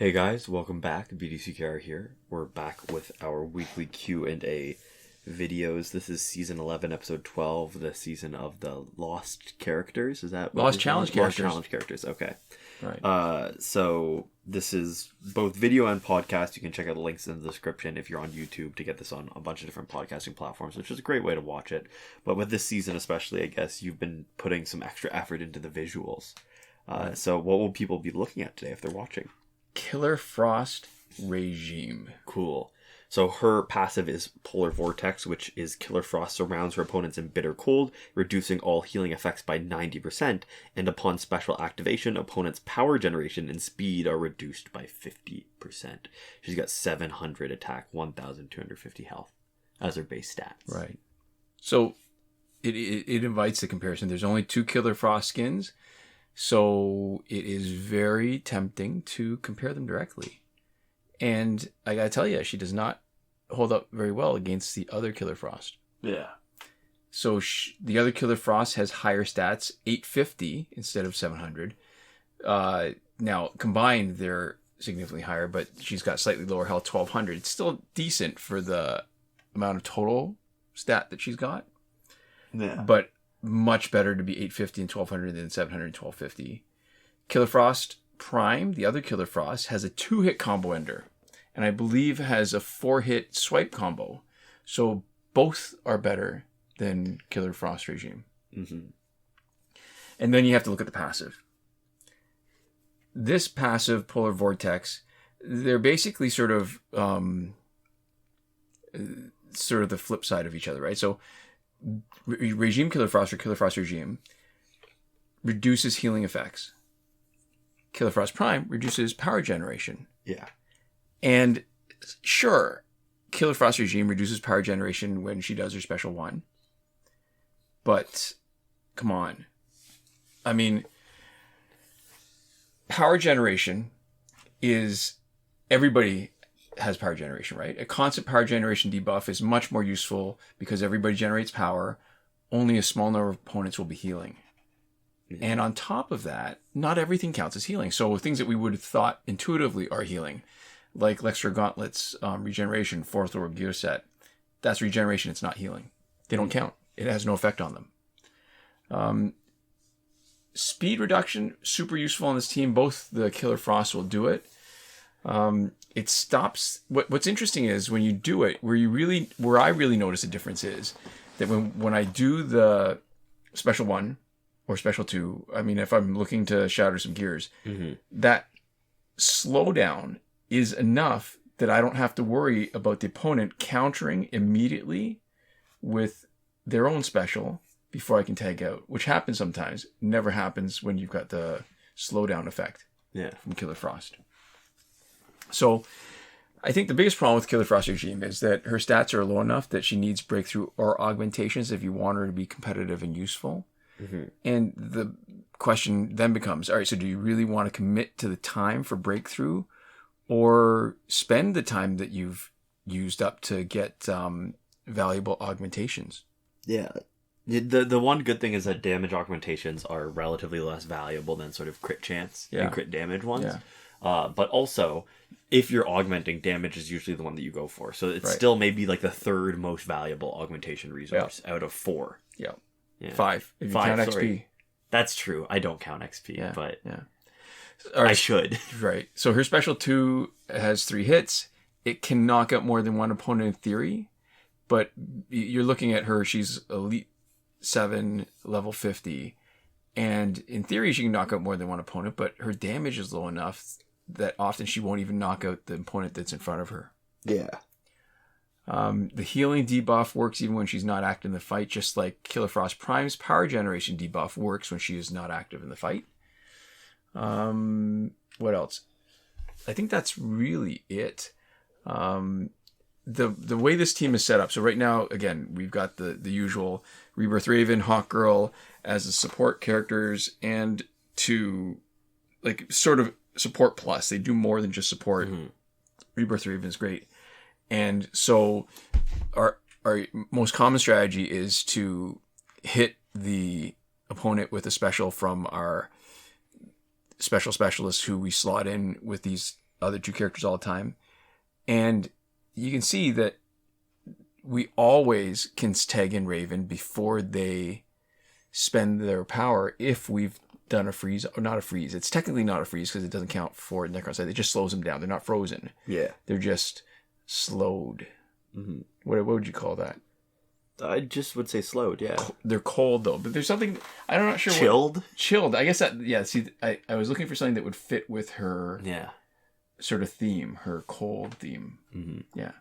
Hey guys, welcome back. BDCKR here. We're back with our weekly Q&A videos. This is season 11, episode 12, the season of the Lost Characters. Is that Lost Challenge Characters? Lost Challenge Characters, okay. Right. So this is both video and podcast. You can check out the links in the description if you're on YouTube to get this on a bunch of different podcasting platforms, which is a great way to watch it. But with this season especially, I guess you've been putting some extra effort into the visuals. So what will people be looking at today if they're watching? Killer Frost Regime. Cool. So her passive is Polar Vortex, which is Killer Frost surrounds her opponents in bitter cold, reducing all healing effects by 90%, and upon special activation, opponents' power generation and speed are reduced by 50%. She's got 700 attack, 1,250 health as her base stats. Right. So it invites the comparison. There's only 2 Killer Frost skins, so it is very tempting to compare them directly. And I gotta tell you, she does not hold up very well against the other Killer Frost. Yeah. So the other Killer Frost has higher stats, 850 instead of 700. Now, combined, they're significantly higher, but she's got slightly lower health, 1200. It's still decent for the amount of total stat that she's got. Yeah. But much better to be 850 and 1200 than 700 and 1250. Killer Frost Prime, the other Killer Frost, has a 2-hit combo ender. And I believe has a 4-hit swipe combo. So both are better than Killer Frost Regime. Mm-hmm. And then you have to look at the passive. This passive, Polar Vortex, they're basically sort of the flip side of each other, right? So Regime Killer Frost or Killer Frost Regime reduces healing effects. Killer Frost Prime reduces power generation. Yeah. And sure, Killer Frost Regime reduces power generation when she does her special one. But, come on. I mean, power generation is... Everybody has power generation, right? A constant power generation debuff is much more useful because everybody generates power. Only a small number of opponents will be healing. Mm-hmm. And on top of that, not everything counts as healing. So things that we would have thought intuitively are healing, like Lextra Gauntlet's regeneration, 4th Orb gear set, that's regeneration, it's not healing. They don't count. It has no effect on them. Speed reduction, super useful on this team. Both the Killer Frost will do it. It stops. What's interesting is when you do it, where I really notice a difference is that when I do the special 1 or special 2, I mean, if I'm looking to shatter some gears, mm-hmm. that slowdown is enough that I don't have to worry about the opponent countering immediately with their own special before I can tag out, which happens sometimes. Never happens when you've got the slowdown effect from Killer Frost. So I think the biggest problem with Killer Frost Regime is that her stats are low enough that she needs breakthrough or augmentations if you want her to be competitive and useful. Mm-hmm. And the question then becomes, all right, so do you really want to commit to the time for breakthrough or spend the time that you've used up to get valuable augmentations? Yeah. The one good thing is that damage augmentations are relatively less valuable than sort of crit chance and crit damage ones. Yeah. But also, if you're augmenting, damage is usually the one that you go for. So it's still maybe like the 3rd most valuable augmentation resource out of 4. Yeah. 5. If you count XP. That's true. I don't count XP, but Right. I should. Right. So her special 2 has 3 hits. It can knock out more than one opponent in theory. But you're looking at her, she's Elite 7, level 50. And in theory, she can knock out more than one opponent, but her damage is low enough that often she won't even knock out the opponent that's in front of her. Yeah. The healing debuff works even when she's not active in the fight, just like Killer Frost Prime's power generation debuff works when she is not active in the fight. What else? I think that's really it. The way this team is set up. So right now, again, we've got the usual Rebirth Raven, Hawkgirl as the support characters, and to like sort of support plus. They do more than just support. Mm-hmm. Rebirth Raven is great. And so our most common strategy is to hit the opponent with a special from our special specialists who we slot in with these other two characters all the time. And you can see that we always can tag in Raven before they spend their power if we've done a freeze, or not a freeze. It's technically not a freeze because it doesn't count for Necron. It just slows them down. They're not frozen. Yeah. They're just slowed. Mm-hmm. What would you call that? I just would say slowed, yeah. They're cold, though. But there's something... I'm not sure Chilled? Chilled. I guess that... Yeah, see, I was looking for something that would fit with her sort of theme, her cold theme. Mm-hmm. Yeah.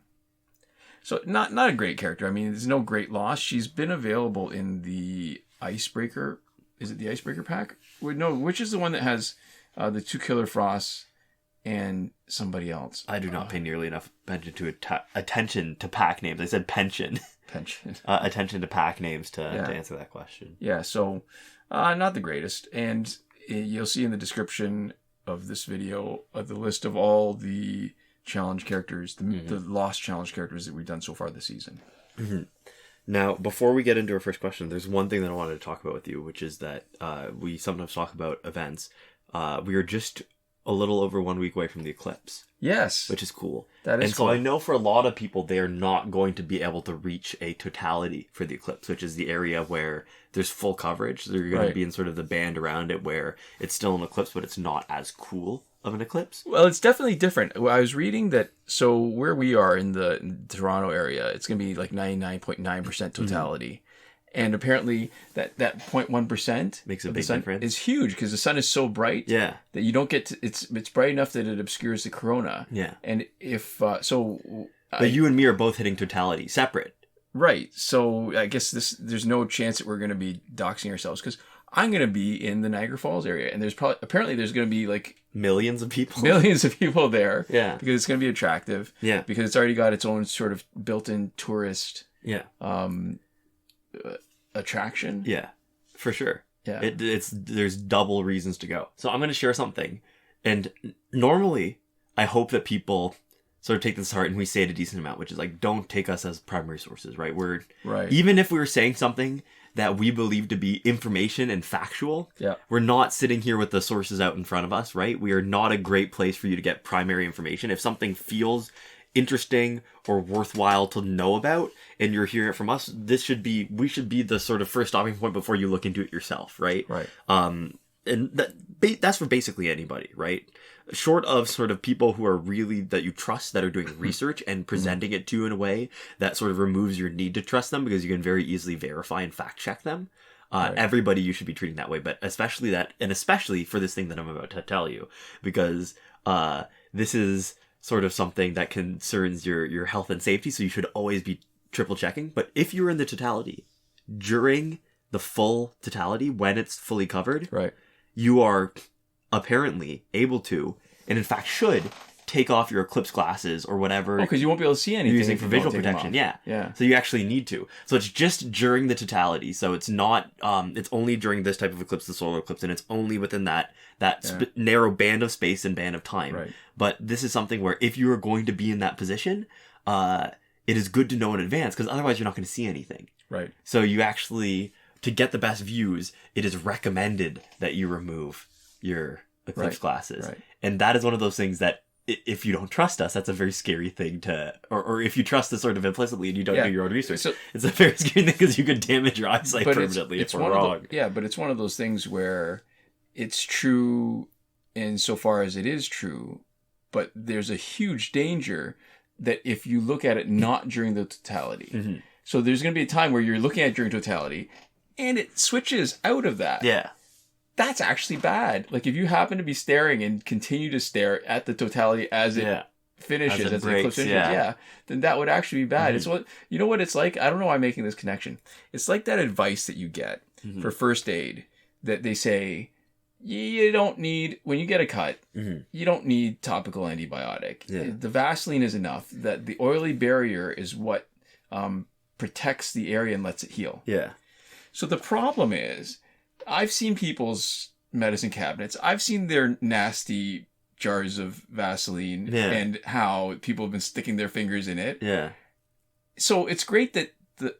So, not a great character. I mean, there's no great loss. She's been available in the Icebreaker... Is it the Icebreaker pack? No, which is the one that has the two Killer Frosts and somebody else? I do not pay nearly enough attention to pack names. I said pension. Attention to pack names to answer that question. Yeah, so not the greatest. And you'll see in the description of this video the list of all the challenge characters, the lost challenge characters that we've done so far this season. Mm-hmm. Now, before we get into our first question, there's one thing that I wanted to talk about with you, which is that we sometimes talk about events. We are just a little over 1 week away from the Eclipse. Yes. Which is cool. That is cool. So I know for a lot of people, they are not going to be able to reach a totality for the Eclipse, which is the area where there's full coverage. They're going to be in sort of the band around it where it's still an eclipse, but it's not as cool of an eclipse. Well, it's definitely different. I was reading that, so where we are in the Toronto area, it's going to be like 99.9% totality. Mm-hmm. And apparently that 0.1% makes a big difference. Is huge because the sun is so bright that you don't get to, it's bright enough that it obscures the corona. Yeah. And if but you and me are both hitting totality separate. Right. So I guess there's no chance that we're going to be doxing ourselves because I'm going to be in the Niagara Falls area and there's apparently there's going to be like millions of people there. Yeah. Because it's going to be attractive. Yeah. Because it's already got its own sort of built-in tourist attraction. Yeah, for sure. Yeah. There's double reasons to go. So I'm going to share something. And normally I hope that people sort of take this to heart and we say it a decent amount, which is like, don't take us as primary sources, right? Even if we were saying something that we believe to be information and factual, we're not sitting here with the sources out in front of us, right? We are not a great place for you to get primary information. If something feels interesting or worthwhile to know about and you're hearing it from us, we should be the sort of first stopping point before you look into it yourself, right? And that's for basically anybody, right? Short of sort of people who are really that you trust, that are doing research and presenting it to you in a way that sort of removes your need to trust them because you can very easily verify and fact check them. Everybody you should be treating that way, but especially for this thing that I'm about to tell you, because this is sort of something that concerns your health and safety, so you should always be triple checking. But if you're in the totality, during the full totality, when it's fully covered, you are apparently able to, and in fact should, take off your Eclipse glasses or whatever. Oh, because you won't be able to see anything. Using for visual protection, yeah. So you actually need to. So it's just during the totality. So it's not, it's only during this type of eclipse, the solar eclipse, and it's only within that narrow band of space and band of time. Right. But this is something where if you are going to be in that position, it is good to know in advance because otherwise you're not going to see anything. Right. So you actually, to get the best views, it is recommended that you remove your Eclipse glasses. Right. And that is one of those things that if you don't trust us, that's a very scary thing to, or if you trust us sort of implicitly and you don't do your own research, so, it's a very scary thing because you could damage your eyesight permanently if we're wrong. But it's one of those things where it's true insofar as it is true, but there's a huge danger that if you look at it not during the totality, so there's going to be a time where you're looking at it during totality and it switches out of that. Yeah. That's actually bad. Like if you happen to be staring and continue to stare at the totality as it finishes, as the eclipse finishes, then that would actually be bad. It's what it's like? I don't know why I'm making this connection. It's like that advice that you get for first aid that they say, you don't need, when you get a cut, you don't need topical antibiotic. Yeah. The Vaseline is enough. That the oily barrier is what protects the area and lets it heal. Yeah. So the problem is, I've seen people's medicine cabinets. I've seen their nasty jars of Vaseline and how people have been sticking their fingers in it. Yeah. So it's great that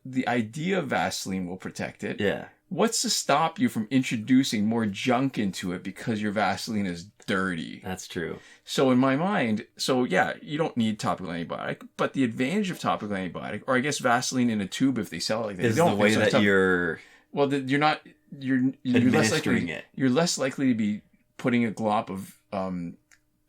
the idea of Vaseline will protect it. Yeah. What's to stop you from introducing more junk into it because your Vaseline is dirty. That's true. So in my mind, you don't need topical antibiotic, but the advantage of topical antibiotic, or I guess Vaseline in a tube if they sell it like that, is the way that you're you're less likely it. You're less likely to be putting a glop of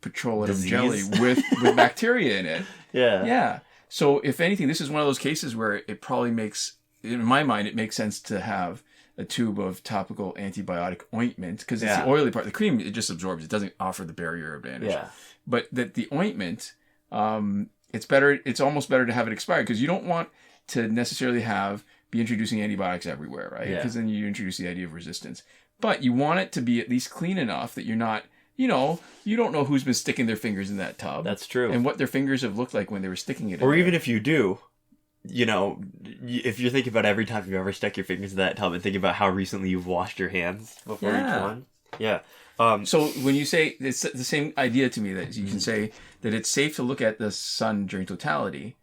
petroleum jelly with bacteria in it. Yeah. Yeah. So if anything, this is one of those cases where it probably makes, in my mind, it makes sense to have a tube of topical antibiotic ointment, because it's the oily part. The cream, it just absorbs. It doesn't offer the barrier advantage. Yeah. But that the ointment, it's better. It's almost better to have it expired, because you don't want to necessarily be introducing antibiotics everywhere, right? Because then you introduce the idea of resistance. But you want it to be at least clean enough that you're not, you don't know who's been sticking their fingers in that tub. That's true. And what their fingers have looked like when they were sticking it in Or there. even if you do, if you're thinking about every time you've ever stuck your fingers in that tub and think about how recently you've washed your hands before each one. Yeah. So when you say, it's the same idea to me, that you can say that it's safe to look at the sun during totality.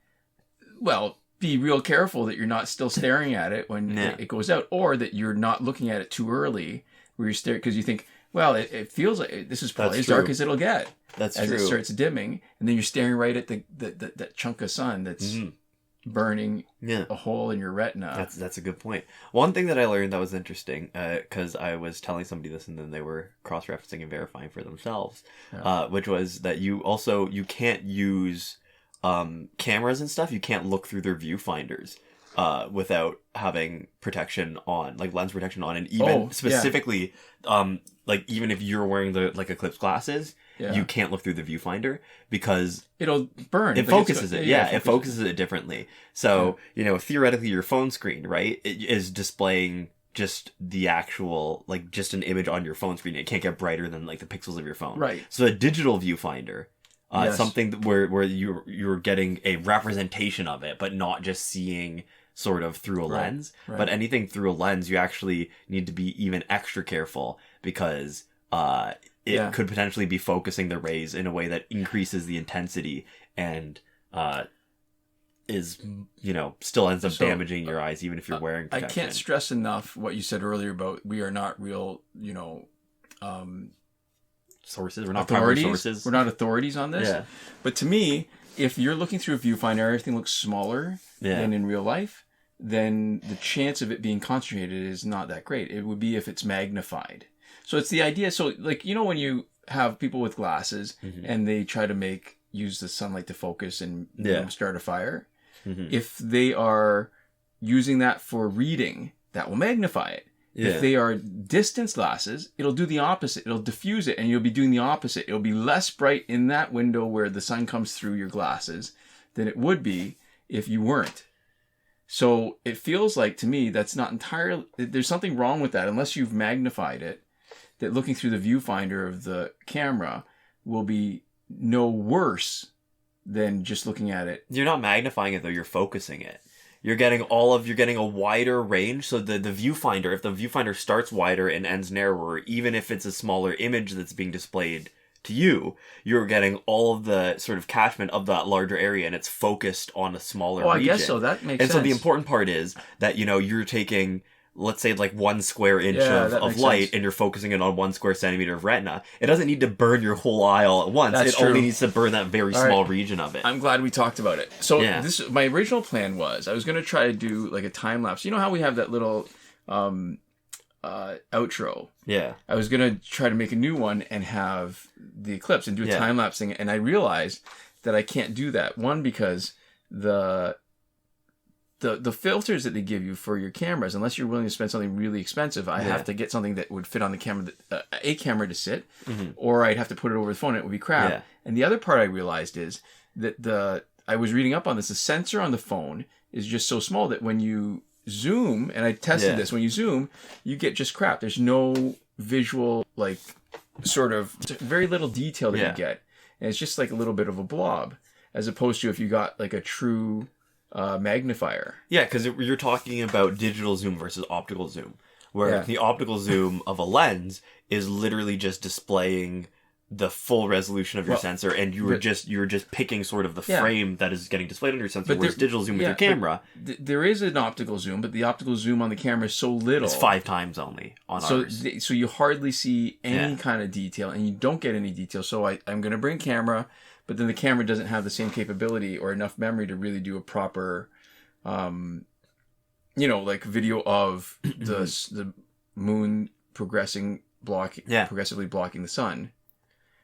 Well, be real careful that you're not still staring at it when it goes out, or that you're not looking at it too early where you're staring, because you think, well, it feels like this is probably as dark as it'll get. That's as true. It starts dimming, and then you're staring right at that chunk of sun that's burning a hole in your retina. That's a good point. One thing that I learned that was interesting, because I was telling somebody this and then they were cross-referencing and verifying for themselves, which was that you can't use cameras and stuff. You can't look through their viewfinders without having protection on, like lens protection on, and even specifically, like even if you're wearing the Eclipse glasses, you can't look through the viewfinder because it'll burn. It focuses it. It focuses it differently. So theoretically, your phone screen, right, it is displaying just the actual, like, just an image on your phone screen. It can't get brighter than like the pixels of your phone. Right. So a digital viewfinder. Something where you're getting a representation of it, but not just seeing sort of through a lens. Right. But anything through a lens, you actually need to be even extra careful, because it could potentially be focusing the rays in a way that increases the intensity and is, still ends up damaging your eyes, even if you're wearing protection. I can't stress enough what you said earlier about we are not real, sources. We're not authorities. Sources. We're not authorities on this. Yeah. But to me, if you're looking through a viewfinder, everything looks smaller than in real life, then the chance of it being concentrated is not that great. It would be if it's magnified. So it's the idea. So like, when you have people with glasses and they try to use the sunlight to focus and start a fire, if they are using that for reading, that will magnify it. Yeah. If they are distance glasses, it'll do the opposite. It'll diffuse it, and you'll be doing the opposite. It'll be less bright in that window where the sun comes through your glasses than it would be if you weren't. So it feels like, to me, that's not entirely... There's something wrong with that, unless you've magnified it, that looking through the viewfinder of the camera will be no worse than just looking at it. You're not magnifying it, though. You're focusing it. You're getting a wider range. So the viewfinder, if the viewfinder starts wider and ends narrower, even if it's a smaller image that's being displayed to you, you're getting all of the sort of catchment of that larger area, and it's focused on a smaller region. I guess so. That makes sense. And so the important part is that, you're taking, let's say, like 1 square inch of light, sense. And you're focusing it on 1 square centimeter of retina. It doesn't need to burn your whole eye all at once. That's only needs to burn that very small region of it. I'm glad we talked about it. So my original plan was, I was going to try to do like a time lapse. You know how we have that little outro? Yeah. I was going to try to make a new one and have the Eclipse and do a time lapse thing. And I realized that I can't do that. One, because the filters that they give you for your cameras, unless you're willing to spend something really expensive, I have to get something that would fit on the camera, a camera to sit, or I'd have to put it over the phone and it would be crap. Yeah. And the other part I realized is that I was reading up on this, the sensor on the phone is just so small that when you zoom, and I tested this, when you zoom, you get just crap. There's no visual, like, sort of, very little detail that you get. And it's just like a little bit of a blob, as opposed to if you got like a true... magnifier. Yeah, because you're talking about digital zoom versus optical zoom, where the optical zoom of a lens is literally just displaying the full resolution of your sensor, and you were just picking sort of the frame that is getting displayed on your sensor, whereas digital zoom with your camera. There is an optical zoom, but the optical zoom on the camera is so little. It's 5 times only on ours. So you hardly see any kind of detail, and you don't get any detail. So I'm going to bring camera, but then the camera doesn't have the same capability or enough memory to really do a proper, like video of the moon progressively blocking the sun.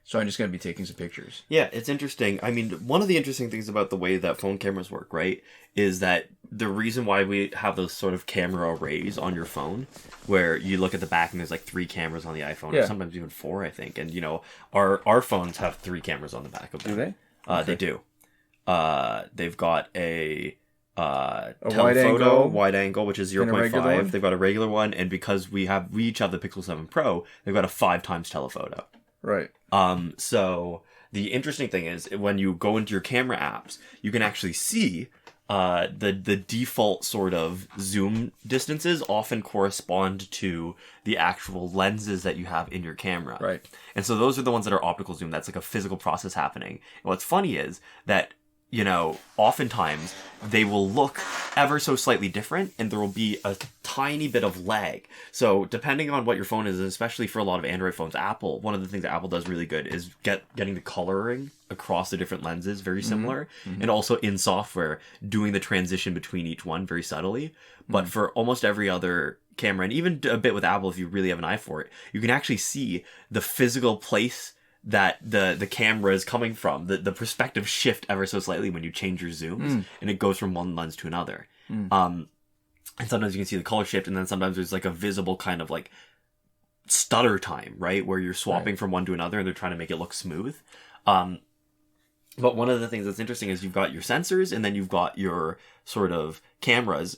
So I'm just going to be taking some pictures. Yeah, it's interesting. I mean, one of the interesting things about the way that phone cameras work, right, is that the reason why we have those sort of camera arrays on your phone, where you look at the back and there's like 3 cameras on the iPhone, or sometimes even 4, I think. And, our phones have 3 cameras on the back of them. Do they? They do. They've got a telephoto, wide angle, which is 0.5. They've got a regular one, and because we each have the Pixel 7 Pro, they've got a 5 times telephoto. Right. So the interesting thing is when you go into your camera apps, you can actually see the default sort of zoom distances often correspond to the actual lenses that you have in your camera. Right. And so those are the ones that are optical zoom. That's like a physical process happening. And what's funny is that, oftentimes they will look ever so slightly different, and there will be a tiny bit of lag. So depending on what your phone is, and especially for a lot of Android phones, one of the things that Apple does really good is getting the coloring across the different lenses very similar, and also in software doing the transition between each one very subtly. But for almost every other camera, and even a bit with Apple, if you really have an eye for it, you can actually see the physical place that the camera is coming from. The perspective shift ever so slightly when you change your zooms, and it goes from one lens to another. And sometimes you can see the color shift, and then sometimes there's like a visible kind of like stutter time, right, where you're swapping from one to another, and they're trying to make it look smooth. But one of the things that's interesting is you've got your sensors, and then you've got your sort of cameras,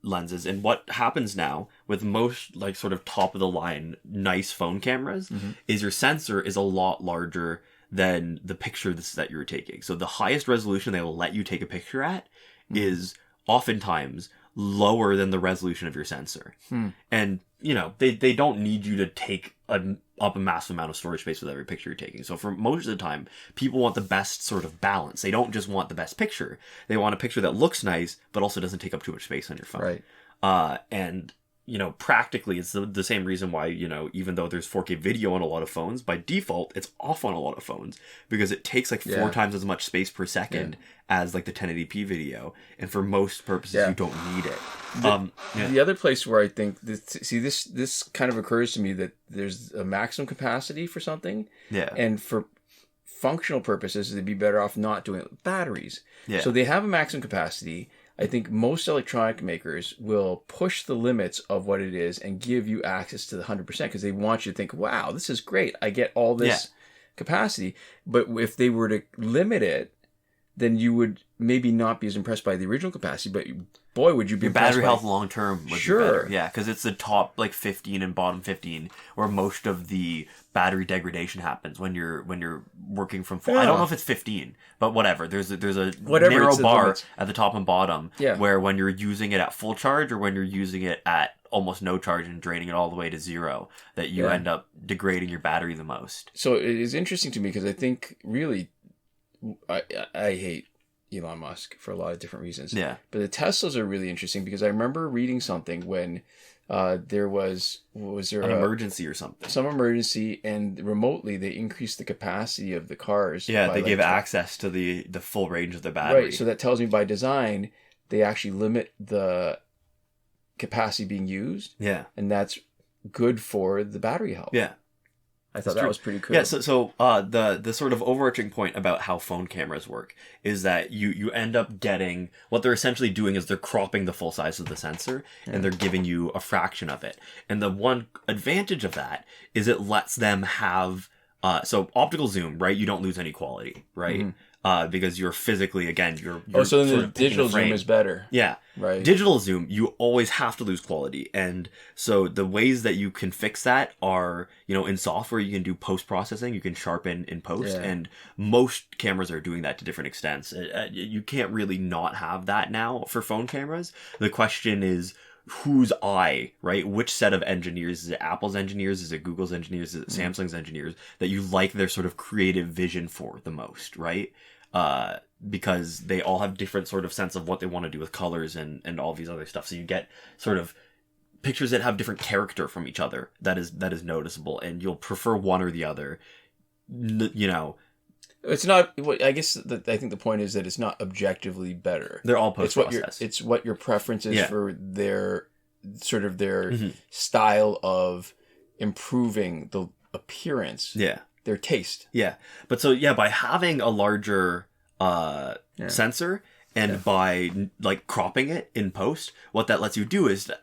lenses. And what happens now with most like sort of top of the line nice phone cameras is your sensor is a lot larger than the picture that you're taking. So the highest resolution they will let you take a picture at is oftentimes lower than the resolution of your sensor. And they don't need you to take up a massive amount of storage space with every picture you're taking. So for most of the time, people want the best sort of balance. They don't just want the best picture. They want a picture that looks nice, but also doesn't take up too much space on your phone. Right. And practically it's the same reason why, even though there's 4K video on a lot of phones, by default, it's off on a lot of phones because it takes like 4 times as much space per second as like the 1080p video. And for most purposes, you don't need it. The other place where I think this kind of occurs to me that there's a maximum capacity for something. Yeah. And for functional purposes, they'd be better off not doing it. Batteries. Yeah. So they have a maximum capacity. I think most electronic makers will push the limits of what it is and give you access to the 100% because they want you to think, wow, this is great. I get all this capacity. But if they were to limit it, then you would maybe not be as impressed by the original capacity, but boy, would you be impressed battery health long term would be better. Yeah, because it's the top like 15 and bottom 15 where most of the battery degradation happens when you're working from I don't know if it's 15, but whatever. There's a narrow bar at the top and bottom where when you're using it at full charge or when you're using it at almost no charge and draining it all the way to zero, that you end up degrading your battery the most. So it is interesting to me because I think really I hate Elon Musk for a lot of different reasons. Yeah. But the Teslas are really interesting because I remember reading something when there was there an emergency or something? Some emergency, and remotely they increased the capacity of the cars. Yeah, they gave access to the full range of the battery. Right, so that tells me by design they actually limit the capacity being used. Yeah. And that's good for the battery health. Yeah. I thought that was pretty cool. Yeah, so the sort of overarching point about how phone cameras work is that you end up getting, what they're essentially doing is they're cropping the full size of the sensor and they're giving you a fraction of it. And the one advantage of that is it lets them have, so optical zoom, right? You don't lose any quality, right? Mm-hmm. Because you're physically, again, you're so then the digital zoom is better. Yeah. Right. Digital zoom, you always have to lose quality. And so the ways that you can fix that are, in software, you can do post-processing, you can sharpen in post, and most cameras are doing that to different extents. You can't really not have that now for phone cameras. The question is, whose eye, right? Which set of engineers? Is it Apple's engineers? Is it Google's engineers? Is it Samsung's engineers that you like their sort of creative vision for the most, right? Because they all have different sort of sense of what they want to do with colors and all these other stuff. So you get sort of pictures that have different character from each other. That is noticeable, and you'll prefer one or the other. You know, it's not. I guess I think the point is that it's not objectively better. They're all post-processed. It's what your preference is for their sort of their style of improving the appearance. Yeah. Their taste. Yeah. But so, yeah, by having a larger sensor and by like cropping it in post, what that lets you do is that,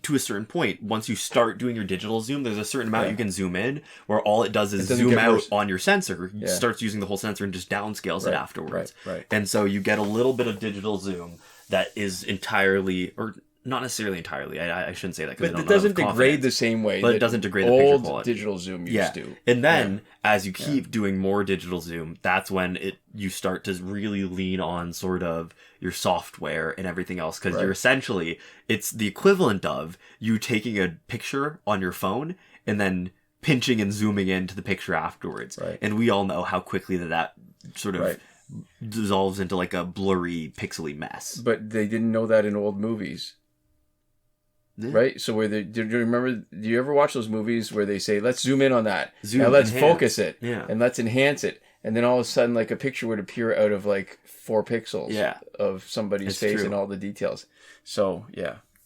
to a certain point, once you start doing your digital zoom, there's a certain amount you can zoom in where all it does is zoom out on your sensor, starts using the whole sensor and just downscales it afterwards. Right. And so you get a little bit of digital zoom that is entirely, or not necessarily entirely, I shouldn't say that because but it doesn't degrade the same way but it doesn't degrade the picture quality. Old digital zoom used to. And then as you keep doing more digital zoom, that's when you start to really lean on sort of your software and everything else, because you're essentially, it's the equivalent of you taking a picture on your phone and then pinching and zooming into the picture afterwards. And we all know how quickly that sort of dissolves into like a blurry, pixely mess. But they didn't know that in old movies. Yeah. Right? So where do you ever watch those movies where they say, let's zoom in on that, and let's focus it, and let's enhance it, and then all of a sudden like a picture would appear out of like 4 pixels of somebody's face and all the details. So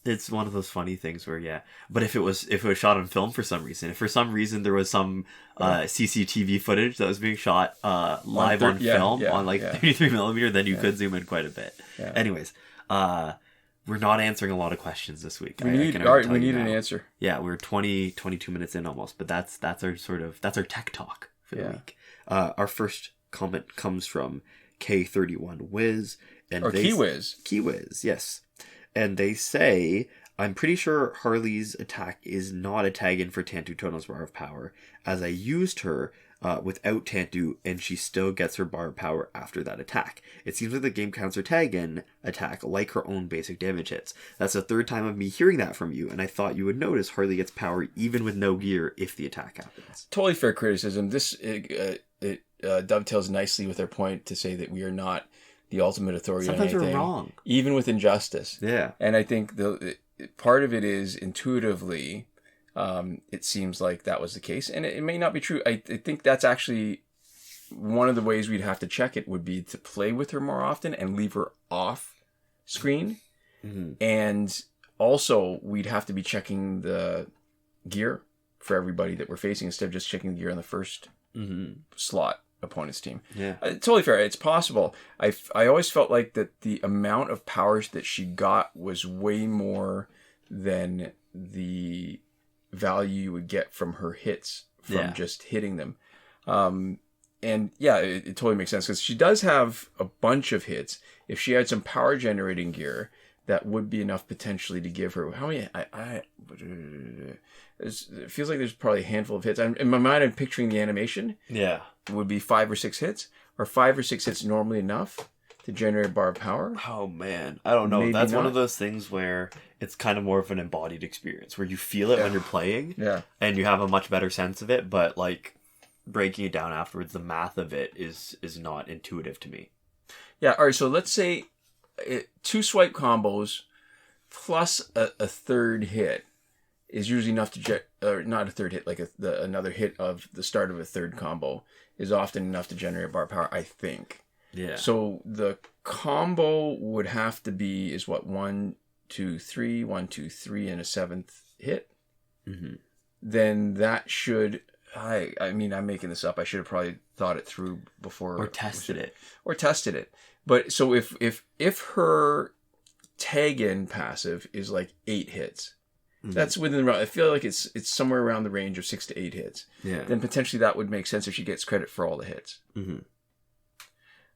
it's one of those funny things where but if it was shot on film for some reason, if for some reason there was some CCTV footage that was being shot live on film on like 33mm, then you could zoom in quite a bit. Anyways, we're not answering a lot of questions this week. We need an answer. Yeah, we're 22 minutes in almost, but that's our tech talk for the week. Our first comment comes from K31 Wiz and Key Wiz, yes. And they say, I'm pretty sure Harley's attack is not a tag-in for Tantu Tono's bar of power, as I used her without Tantu, and she still gets her bar of power after that attack. It seems like the game counts her tag-in attack like her own basic damage hits. That's the third time of me hearing that from you, and I thought you would notice Harley gets power even with no gear if the attack happens. Totally fair criticism. This it dovetails nicely with their point to say that we are not the ultimate authority on anything. Sometimes we're wrong. Even with Injustice. Yeah. And I think part of it is intuitively... it seems like that was the case, and it may not be true. I think that's actually one of the ways we'd have to check it would be to play with her more often and leave her off screen. And also we'd have to be checking the gear for everybody that we're facing instead of just checking the gear on the first slot opponent's team. Totally fair. It's possible. I always felt like that the amount of powers that she got was way more than the value you would get from her hits from just hitting them. And it totally makes sense because she does have a bunch of hits. If she had some power generating gear, that would be enough potentially to give her how many. It feels like there's probably a handful of hits. In my mind, I'm picturing the animation. It would be 5 or 6 hits. Are 5 or 6 hits normally enough to generate a bar of power? Oh man, I don't know. Maybe that's not. One of those things where it's kind of more of an embodied experience where you feel it when you're playing, and you have a much better sense of it. But like breaking it down afterwards, the math of it is not intuitive to me. Yeah. All right. So let's say 2 swipe combos plus a third hit is usually enough to or not a third hit, like another hit of the start of a third combo is often enough to generate a bar of power, I think. Yeah. So the combo would have to be is what 1, 2, 3, 1, 2, 3, and a 7th hit. Then that should. I mean, I'm making this up. I should have probably thought it through before or tested it. But so if her tag in passive is like 8 hits, that's within the. I feel like it's somewhere around the range of 6 to 8 hits. Yeah. Then potentially that would make sense if she gets credit for all the hits.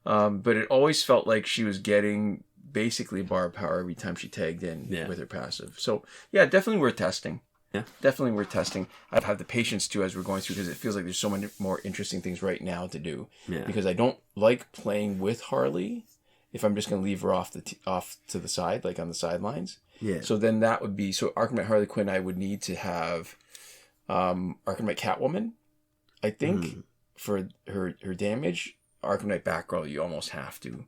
But it always felt like she was getting basically bar power every time she tagged in with her passive. So yeah, definitely worth testing. Yeah, definitely worth testing. I've had the patience to as we're going through because it feels like there's so many more interesting things right now to do. Yeah. Because I don't like playing with Harley if I'm just going to leave her off to the side, like on the sidelines. Yeah. So then that would be, so Arkham Knight Harley Quinn, I would need to have Arkham Knight Catwoman, I think, for her damage. Arkham Knight Batgirl, you almost have to.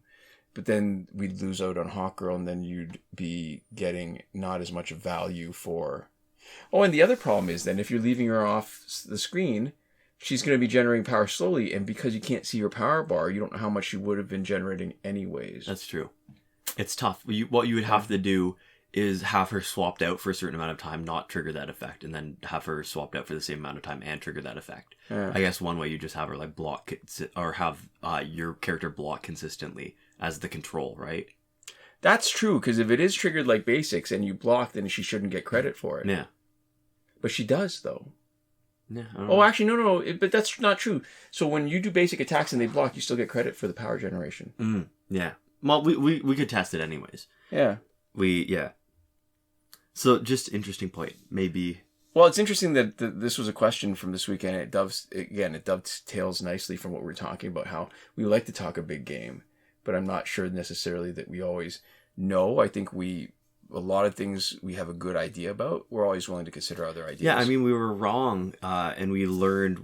But then we'd lose out on Hawkgirl, and then you'd be getting not as much value for... Oh, and the other problem is then if you're leaving her off the screen, she's going to be generating power slowly, and because you can't see her power bar, you don't know how much she would have been generating anyways. That's true. It's tough. What you would have to do is have her swapped out for a certain amount of time, not trigger that effect, and then have her swapped out for the same amount of time and trigger that effect. Yeah. I guess one way you just have her like block, or have your character block consistently as the control, right? That's true, because if it is triggered like basics and you block, then she shouldn't get credit for it. Yeah. But she does, though. Yeah. Oh, actually, no. But that's not true. So when you do basic attacks and they block, you still get credit for the power generation. Yeah. Well, we could test it anyways. Yeah. So just interesting point. Maybe. Well, it's interesting that this was a question from this weekend. It dovetails nicely from what we were talking about, how we like to talk a big game, but I'm not sure necessarily that we always know. I think a lot of things we have a good idea about. We're always willing to consider other ideas. Yeah, I mean, we were wrong, and we learned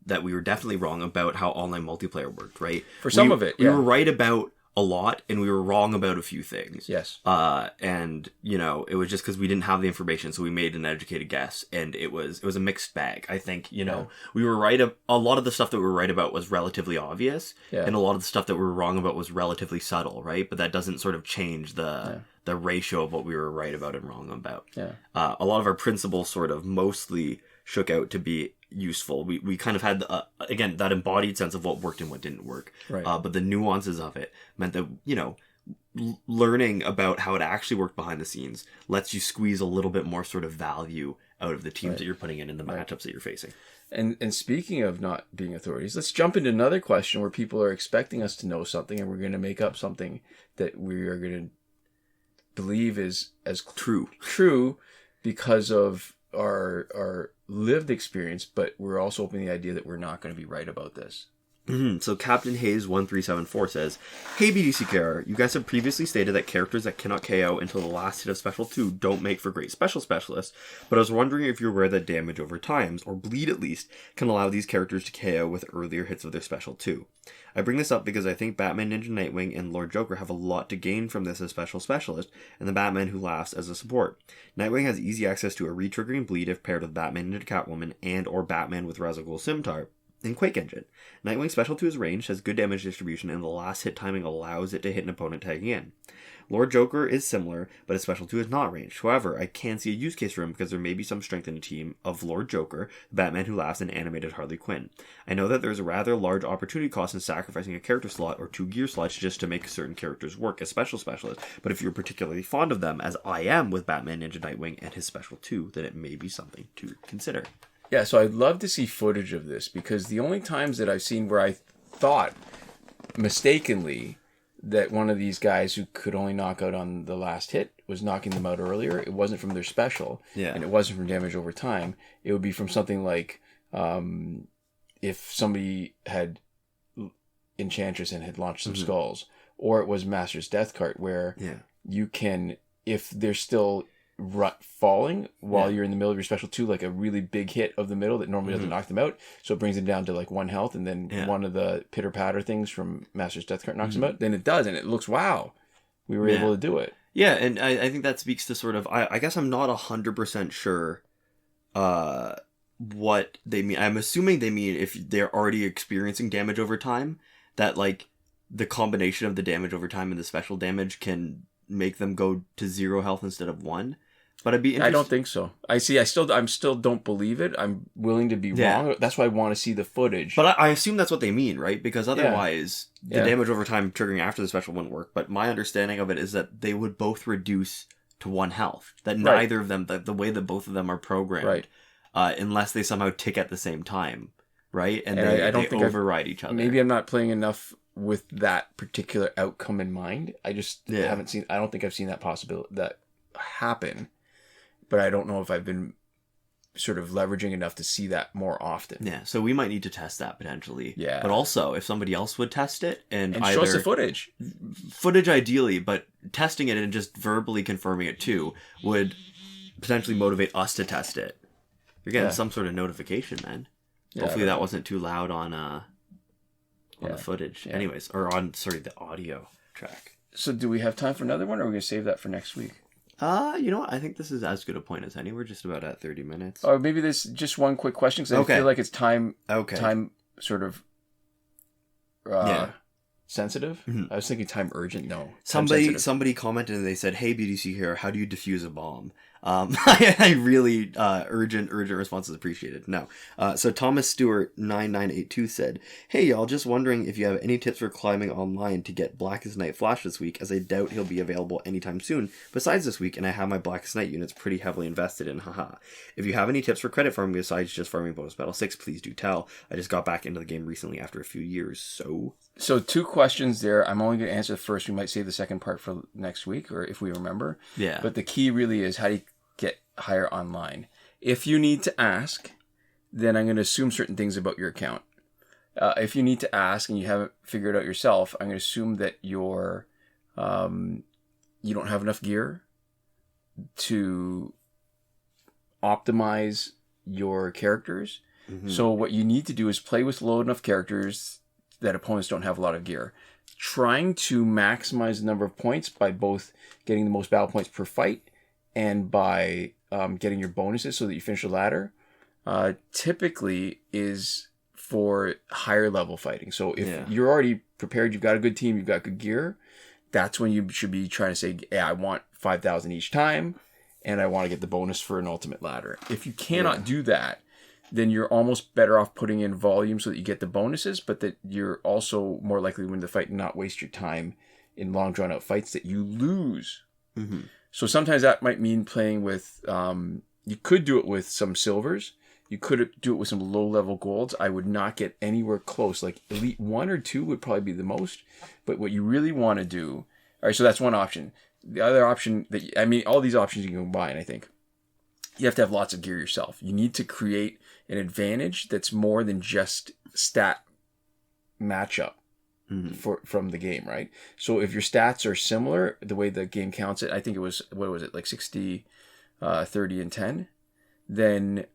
that we were definitely wrong about how online multiplayer worked, right? For some of it, yeah. We were right about a lot, and we were wrong about a few things. Yes. And, it was just because we didn't have the information, so we made an educated guess, and it was a mixed bag. I think, we were right. A lot of the stuff that we were right about was relatively obvious, and a lot of the stuff that we were wrong about was relatively subtle, right? But that doesn't sort of change the ratio of what we were right about and wrong about. Yeah. A lot of our principles sort of mostly shook out to be useful. We kind of had again that embodied sense of what worked and what didn't work. Right. But the nuances of it meant that learning about how it actually worked behind the scenes lets you squeeze a little bit more sort of value out of the teams that you're putting in the matchups that you're facing. And speaking of not being authorities, let's jump into another question where people are expecting us to know something, and we're going to make up something that we are going to believe is as true because of our lived experience, but we're also open to the idea that we're not going to be right about this. So Captain Hayes 1374 says, "Hey BDCKR, you guys have previously stated that characters that cannot KO until the last hit of Special 2 don't make for great special specialists, but I was wondering if you're aware that damage over times, or bleed at least, can allow these characters to KO with earlier hits of their Special 2. I bring this up because I think Batman, Ninja, Nightwing, and Lord Joker have a lot to gain from this as special specialist, and the Batman who laughs as a support. Nightwing has easy access to a re-triggering bleed if paired with Batman, Ninja, Catwoman, and or Batman with Ra's al Ghul Scimitar in Quake Engine. Nightwing's Special 2 is ranged, has good damage distribution, and the last hit timing allows it to hit an opponent tagging in. Lord Joker is similar, but his Special 2 is not ranged. However, I can see a use case for him because there may be some strength in a team of Lord Joker, the Batman who laughs, and animated Harley Quinn. I know that there's a rather large opportunity cost in sacrificing a character slot or 2 gear slots just to make certain characters work as special specialists, but if you're particularly fond of them, as I am with Batman, Ninja, Nightwing, and his Special 2, then it may be something to consider." Yeah, so I'd love to see footage of this, because the only times that I've seen where I thought mistakenly that one of these guys who could only knock out on the last hit was knocking them out earlier, it wasn't from their special, and it wasn't from damage over time. It would be from something like if somebody had Enchantress and had launched some skulls, or it was Master's Death Cart, where you can, if they're still falling while you're in the middle of your Special 2, like a really big hit of the middle that normally doesn't knock them out, so it brings them down to like 1 health, and then one of the pitter patter things from Master's Death Cart knocks them out, then it does, and it looks, wow, we were able to do it. Yeah, and I think that speaks to sort of, I guess I'm not 100% sure what they mean. I'm assuming they mean if they're already experiencing damage over time, that like the combination of the damage over time and the special damage can make them go to 0 health instead of 1. But I'd be interested. I don't think so. I still don't believe it. I'm willing to be wrong. That's why I want to see the footage. But I assume that's what they mean, right? Because otherwise, the damage over time triggering after the special wouldn't work. But my understanding of it is that they would both reduce to 1 health. That neither of them, the way that both of them are programmed, unless they somehow tick at the same time, right? And I don't think override each other. Maybe I'm not playing enough with that particular outcome in mind. I just haven't seen. I don't think I've seen that possibility that happen. But I don't know if I've been sort of leveraging enough to see that more often. Yeah, so we might need to test that potentially. Yeah. But also, if somebody else would test it and show us the footage ideally, but testing it and just verbally confirming it too would potentially motivate us to test it. You're getting some sort of notification, man. Yeah, hopefully that wasn't too loud on the footage. Yeah. Anyways, or on the audio track. So do we have time for another one, or are we gonna save that for next week? You know what? I think this is as good a point as any. We're just about at 30 minutes. Or maybe this just one quick question, because I feel like it's time sort of sensitive. Mm-hmm. I was thinking time urgent. No. Somebody commented and they said, "Hey, BDC here, how do you defuse a bomb?" I really urgent responses appreciated. No. So Thomas Stewart 9982 said, "Hey y'all, just wondering if you have any tips for climbing online to get Blackest Night Flash this week, as I doubt he'll be available anytime soon besides this week, and I have my Blackest Night units pretty heavily invested in, haha. If you have any tips for credit farming besides just farming bonus battle 6, please do tell. I just got back into the game recently after a few years, So 2 questions there. I'm only going to answer the first. We might save the second part for next week, or if we remember. Yeah. But the key really is, how do you get higher online? If you need to ask, then I'm going to assume certain things about your account. If you need to ask and you haven't figured it out yourself, I'm going to assume that you don't have enough gear to optimize your characters. Mm-hmm. So what you need to do is play with low enough characters that opponents don't have a lot of gear. Trying to maximize the number of points by both getting the most battle points per fight and by getting your bonuses so that you finish the ladder, typically is for higher level fighting. So if you're already prepared, you've got a good team, you've got good gear, that's when you should be trying to say, yeah, I want 5,000 each time, and I want to get the bonus for an ultimate ladder. If you cannot do that, then you're almost better off putting in volume so that you get the bonuses, but that you're also more likely to win the fight and not waste your time in long drawn out fights that you lose. Mm-hmm. So sometimes that might mean playing with, you could do it with some silvers. You could do it with some low level golds. I would not get anywhere close. Like Elite 1 or 2 would probably be the most. But what you really want to do, all right, so that's one option. The other option all these options you can combine, I think. You have to have lots of gear yourself. You need to create an advantage that's more than just stat matchup from the game, right? So if your stats are similar, the way the game counts it, I think it was, like 60, 30, and 10, then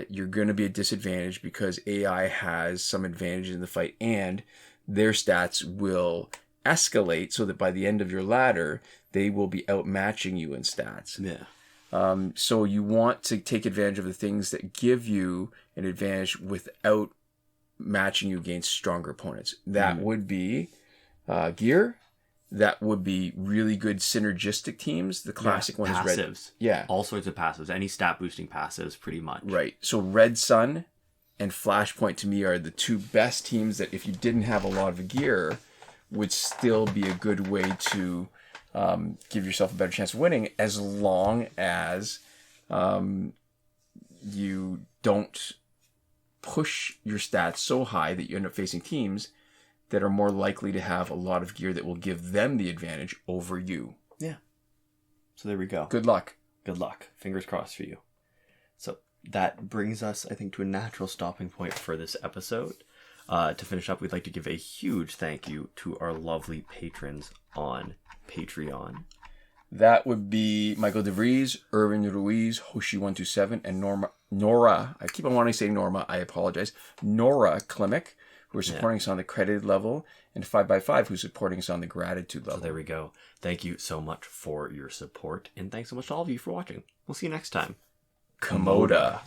you're going to be at disadvantage because AI has some advantage in the fight, and their stats will escalate so that by the end of your ladder, they will be outmatching you in stats. Yeah. So you want to take advantage of the things that give you an advantage without matching you against stronger opponents. That would be gear. That would be really good synergistic teams. The classic one passives. Is Red. Yeah. All sorts of passives. Any stat boosting passives, pretty much. Right. So Red Son and Flashpoint to me are the 2 best teams that if you didn't have a lot of gear would still be a good way to give yourself a better chance of winning, as long as you don't push your stats so high that you end up facing teams that are more likely to have a lot of gear that will give them the advantage over you. Yeah. So there we go. Good luck. Good luck. Fingers crossed for you. So that brings us, I think, to a natural stopping point for this episode. To finish up, we'd like to give a huge thank you to our lovely patrons on Patreon. That would be Michael Devries, Irvin Ruiz, Hoshi127, and Nora. I keep on wanting to say Norma. I apologize. Nora Klimek, who are supporting us on the credited level, and 5x5, who's supporting us on the gratitude level. So there we go. Thank you so much for your support, and thanks so much to all of you for watching. We'll see you next time. Komoda.